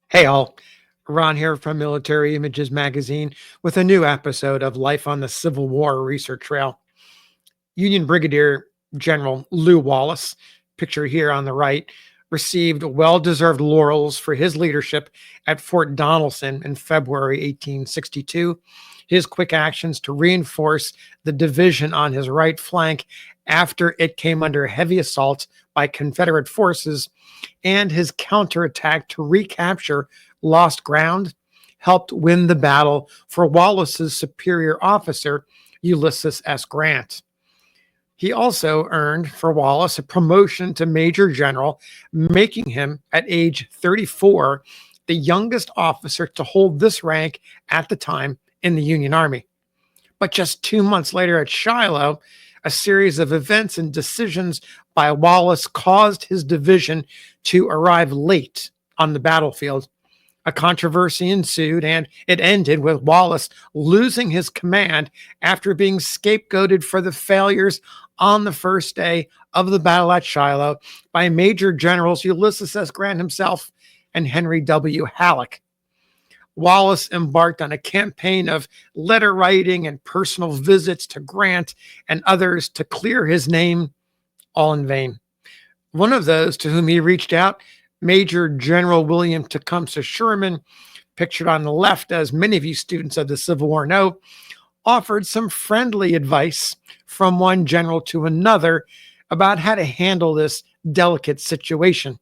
Hey all, Ron here from Military Images Magazine with a new episode of Life on the Civil War Research Trail. Union Brigadier General Lew Wallace, picture here on the right, received well deserved laurels for his leadership at Fort Donelson in February 1862. His quick actions to reinforce the division on his right flank after it came under heavy assault by Confederate forces and his counterattack to recapture lost ground helped win the battle for Wallace's superior officer, Ulysses S. Grant. He also earned for Wallace a promotion to Major General, making him, at age 34, the youngest officer to hold this rank at the time in the Union Army. But just 2 months later at Shiloh, a series of events and decisions by Wallace caused his division to arrive late on the battlefield. A controversy ensued, and it ended with Wallace losing his command after being scapegoated for the failures on the first day of the battle at Shiloh by Major Generals Ulysses S. Grant himself and Henry W. Halleck. Wallace embarked on a campaign of letter writing and personal visits to Grant and others to clear his name, all in vain. One of those to whom he reached out, Major General William Tecumseh Sherman, pictured on the left, as many of you students of the Civil War know, offered some friendly advice from one general to another about how to handle this delicate situation.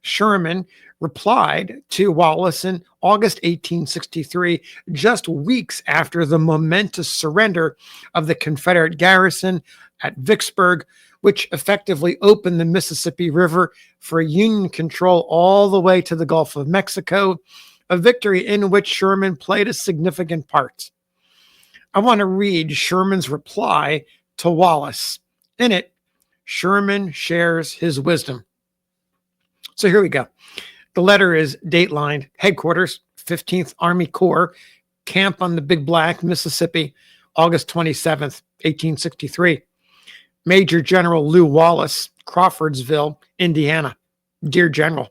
Sherman replied to Wallace in August 1863, just weeks after the momentous surrender of the Confederate garrison at Vicksburg, which effectively opened the Mississippi River for Union control all the way to the Gulf of Mexico, a victory in which Sherman played a significant part. I want to read Sherman's reply to Wallace. In it, Sherman shares his wisdom. So here we go. The letter is datelined, Headquarters, 15th Army Corps, Camp on the Big Black, Mississippi, August 27th, 1863. Major General Lew Wallace, Crawfordsville, Indiana. Dear General,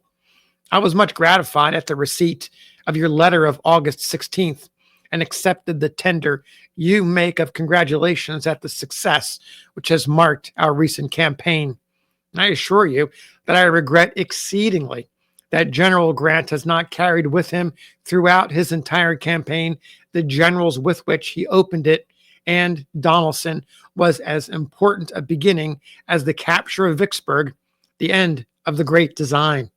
I was much gratified at the receipt of your letter of August 16th and accepted the tender you make of congratulations at the success which has marked our recent campaign. I assure you that I regret exceedingly that General Grant has not carried with him throughout his entire campaign the generals with which he opened it, and Donelson was as important a beginning as the capture of Vicksburg, the end of the great design.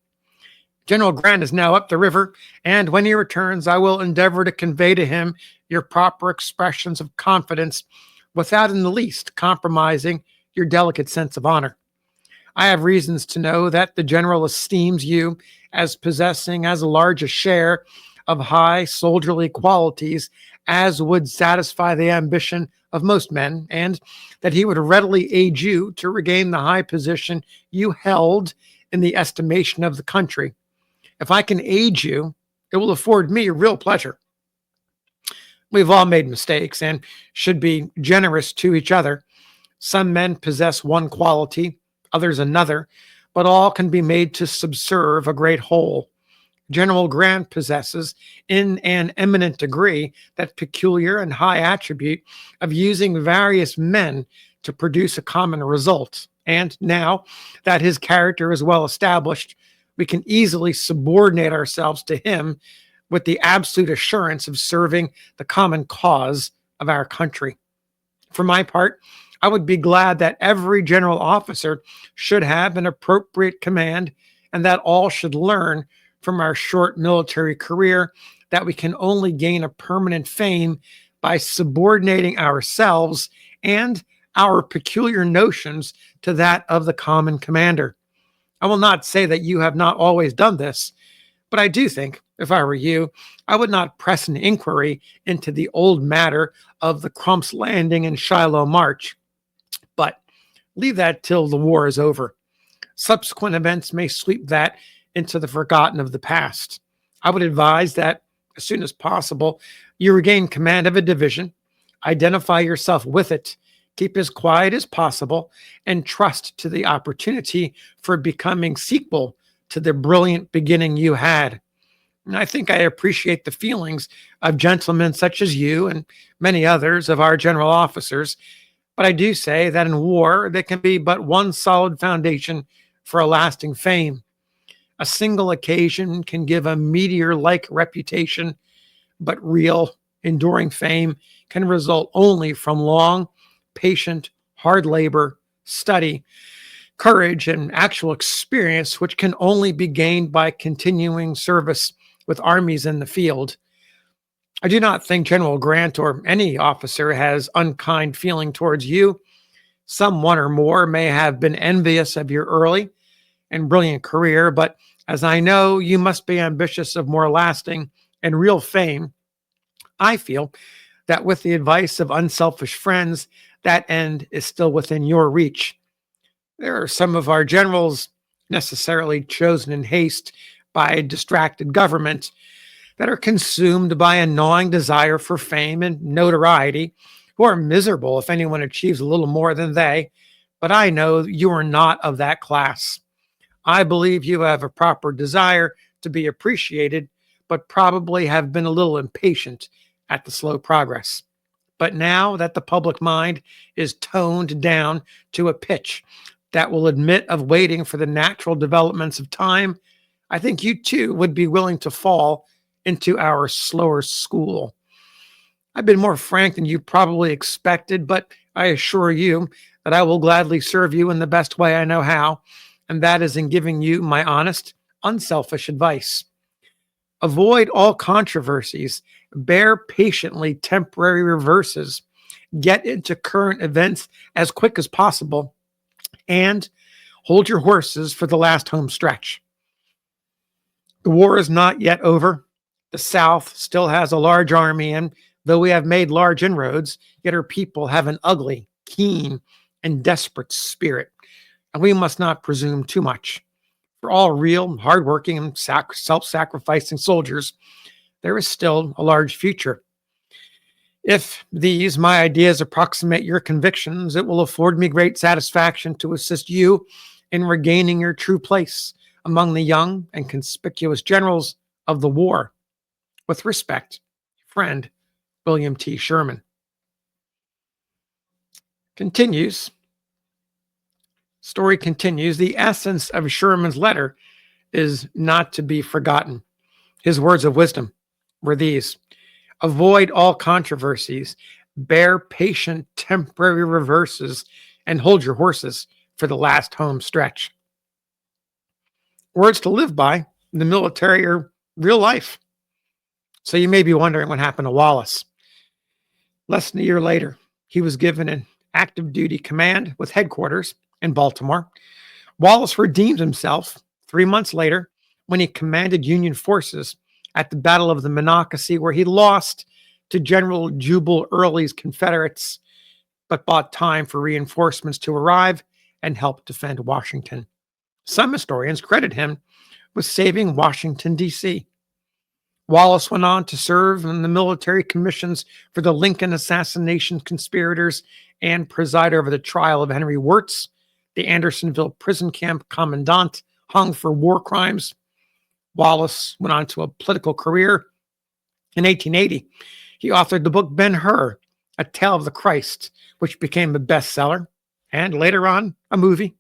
General Grant is now up the river, and when he returns, I will endeavor to convey to him your proper expressions of confidence without in the least compromising your delicate sense of honor. I have reasons to know that the general esteems you as possessing as large a share of high soldierly qualities as would satisfy the ambition of most men, and that he would readily aid you to regain the high position you held in the estimation of the country. If I can aid you, it will afford me real pleasure. We've all made mistakes and should be generous to each other. Some men possess one quality, others another, but all can be made to subserve a great whole. General Grant possesses, in an eminent degree, that peculiar and high attribute of using various men to produce a common result. And now that his character is well established, we can easily subordinate ourselves to him with the absolute assurance of serving the common cause of our country. For my part, I would be glad that every general officer should have an appropriate command, and that all should learn from our short military career that we can only gain a permanent fame by subordinating ourselves and our peculiar notions to that of the common commander. I will not say that you have not always done this, but I do think, if I were you, I would not press an inquiry into the old matter of the Crump's Landing and Shiloh March. But leave that till the war is over. Subsequent events may sweep that into the forgotten of the past. I would advise that, as soon as possible, you regain command of a division, identify yourself with it, keep as quiet as possible, and trust to the opportunity for becoming sequel to the brilliant beginning you had. And I think I appreciate the feelings of gentlemen such as you and many others of our general officers. But I do say that in war, there can be but one solid foundation for a lasting fame. A single occasion can give a meteor like reputation, but real, enduring fame can result only from long, patient, hard labor, study, courage, and actual experience, which can only be gained by continuing service with armies in the field. I do not think General Grant or any officer has unkind feeling towards you. Some one or more may have been envious of your early and brilliant career, but as I know you must be ambitious of more lasting and real fame, I feel that with the advice of unselfish friends, that end is still within your reach. There are some of our generals necessarily chosen in haste by a distracted government that are consumed by a gnawing desire for fame and notoriety, who are miserable if anyone achieves a little more than they. But I know you are not of that class. I believe you have a proper desire to be appreciated, but probably have been a little impatient at the slow progress. But now that the public mind is toned down to a pitch that will admit of waiting for the natural developments of time, I think you too would be willing to fall into our slower school. I've been more frank than you probably expected, but I assure you that I will gladly serve you in the best way I know how, and that is in giving you my honest, unselfish advice. Avoid all controversies, bear patiently temporary reverses, get into current events as quick as possible, and hold your horses for the last home stretch. The war is not yet over. The South still has a large army, and though we have made large inroads, yet our people have an ugly, keen, and desperate spirit, and we must not presume too much. For all real, hardworking, and self-sacrificing soldiers, there is still a large future. If these, my ideas, approximate your convictions, it will afford me great satisfaction to assist you in regaining your true place among the young and conspicuous generals of the war. With respect, friend William T. Sherman. Continues. Story continues. The essence of Sherman's letter is not to be forgotten. His words of wisdom were these: avoid all controversies, bear patient temporary reverses, and hold your horses for the last home stretch. Words to live by in the military are real life. So you may be wondering what happened to Wallace. Less than a year later, he was given an active duty command with headquarters in Baltimore. Wallace redeemed himself 3 months later when he commanded Union forces at the Battle of the Monocacy, where he lost to General Jubal Early's Confederates, but bought time for reinforcements to arrive and help defend Washington. Some historians credit him with saving Washington, D.C. Wallace went on to serve in the military commissions for the Lincoln assassination conspirators and preside over the trial of Henry Wirz, the Andersonville prison camp commandant hung for war crimes. Wallace went on to a political career. In 1880, he authored the book Ben-Hur, A Tale of the Christ, which became a bestseller, and later on, a movie.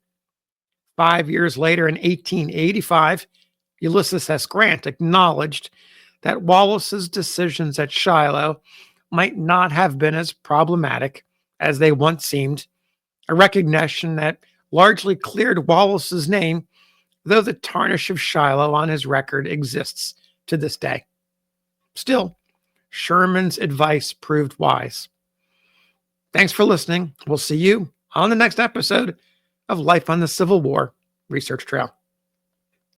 5 years later, in 1885, Ulysses S. Grant acknowledged that Wallace's decisions at Shiloh might not have been as problematic as they once seemed, a recognition that largely cleared Wallace's name, though the tarnish of Shiloh on his record exists to this day. Still, Sherman's advice proved wise. Thanks for listening. We'll see you on the next episode of Life on the Civil War Research Trail.